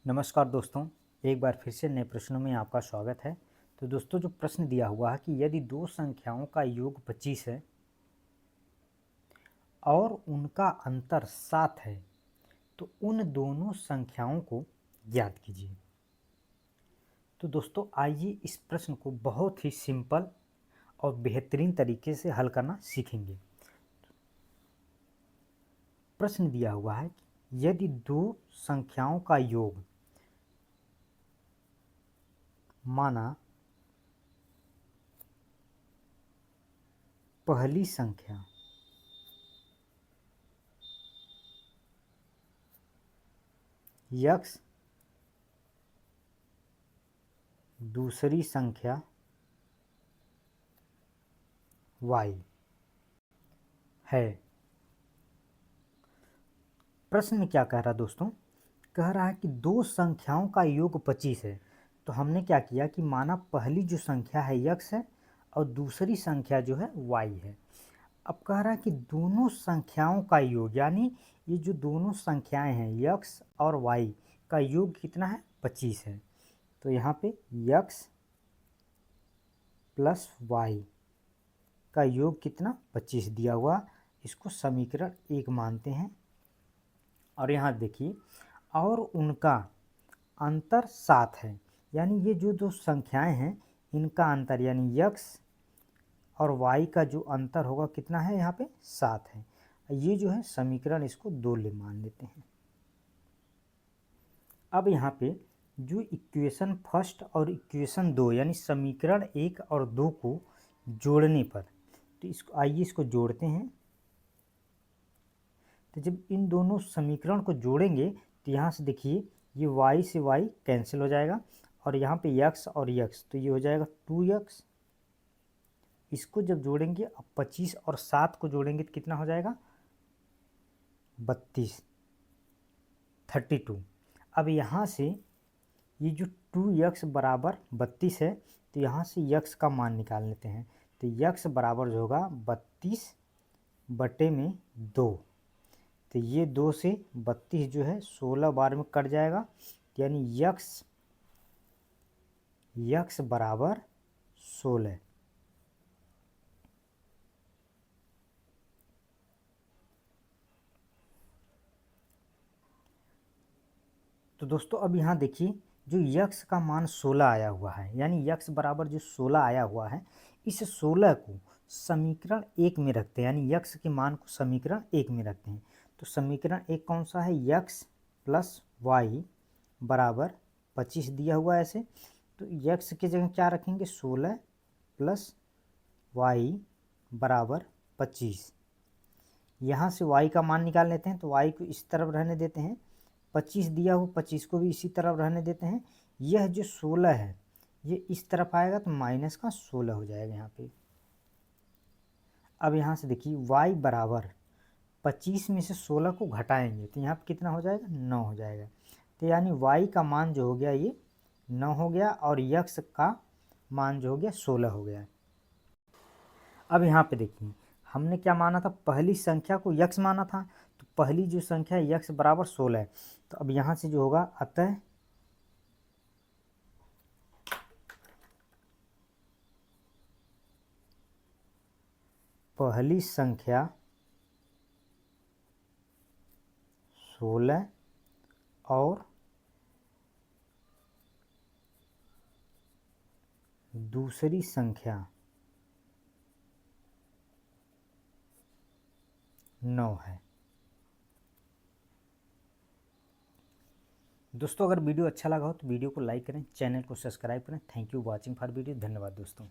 नमस्कार दोस्तों, एक बार फिर से नए प्रश्नों में आपका स्वागत है। तो दोस्तों, जो प्रश्न दिया हुआ है कि यदि दो संख्याओं का योग 25 है और उनका अंतर 7 है तो उन दोनों संख्याओं को ज्ञात कीजिए। तो दोस्तों, आइए इस प्रश्न को बहुत ही सिंपल और बेहतरीन तरीके से हल करना सीखेंगे। प्रश्न दिया हुआ है कि यदि दो संख्याओं का योग माना पहली संख्या x दूसरी संख्या y है। प्रश्न में क्या कह रहा है दोस्तों? कह रहा है कि दो संख्याओं का योग 25 है। तो हमने क्या किया कि माना पहली जो संख्या है x है और दूसरी संख्या जो है y है। अब कह रहा है कि दोनों संख्याओं का योग, यानी ये जो दोनों संख्याएं हैं x और y का योग कितना है? 25 है। तो यहाँ पे x प्लस y का योग कितना? 25 दिया हुआ। इसको समीकरण 1 मानते हैं। और यहाँ देखिए, और उनका अंतर 7 है, यानी ये जो दो संख्याएं हैं इनका अंतर यानी x और y का जो अंतर होगा कितना है? यहाँ पे 7 है। ये जो है समीकरण इसको 2 ले मान लेते हैं। अब यहाँ पे जो इक्वेशन फर्स्ट और इक्वेशन 2 यानी समीकरण 1 और 2 को जोड़ने पर, तो इसको आइए इसको जोड़ते हैं। तो जब इन दोनों समीकरण को जोड़ेंगे तो यहाँ से देखिए, ये y से y कैंसिल हो जाएगा और यहाँ पे x और x, तो ये हो जाएगा 2x। इसको जब जोड़ेंगे, अब 25 और 7 को जोड़ेंगे तो कितना हो जाएगा? 32, 32। अब यहाँ से ये जो 2x बराबर 32 है, तो यहाँ से x का मान निकाल लेते हैं। तो x बराबर जो होगा 32 बटे में 2। तो ये 2 से 32 जो है 16 बार में कट जाएगा, यानी x बराबर 16। तो दोस्तों, अब यहाँ देखिए, जो x का मान 16 आया हुआ है, यानी x बराबर जो 16 आया हुआ है, इस 16 को समीकरण 1 में रखते हैं, यानी x के मान को समीकरण 1 में रखते हैं। तो समीकरण 1 कौन सा है? x प्लस वाई बराबर 25 दिया हुआ है ऐसे। तो x की जगह क्या रखेंगे? 16 प्लस वाई बराबर 25। यहाँ से y का मान निकाल लेते हैं, तो y को इस तरफ रहने देते हैं। 25 दिया हो, 25 को भी इसी तरफ रहने देते हैं। यह जो 16 है ये इस तरफ आएगा तो माइनस का 16 हो जाएगा यहाँ पे। अब यहाँ से देखिए, y बराबर 25 में से 16 को घटाएंगे तो यहाँ पे कितना हो जाएगा? 9 हो जाएगा। तो यानी y का मान जो हो गया ये 9 हो गया और x का मान जो हो गया 16 हो गया। अब यहाँ पे देखिए, हमने क्या माना था? पहली संख्या को x माना था। तो पहली जो संख्या है x बराबर 16 है। तो अब यहाँ से जो होगा, अतः पहली संख्या 16 और दूसरी संख्या 9 है। दोस्तों, अगर वीडियो अच्छा लगा हो तो वीडियो को लाइक करें, चैनल को सब्सक्राइब करें। Thank you watching for video. धन्यवाद दोस्तों।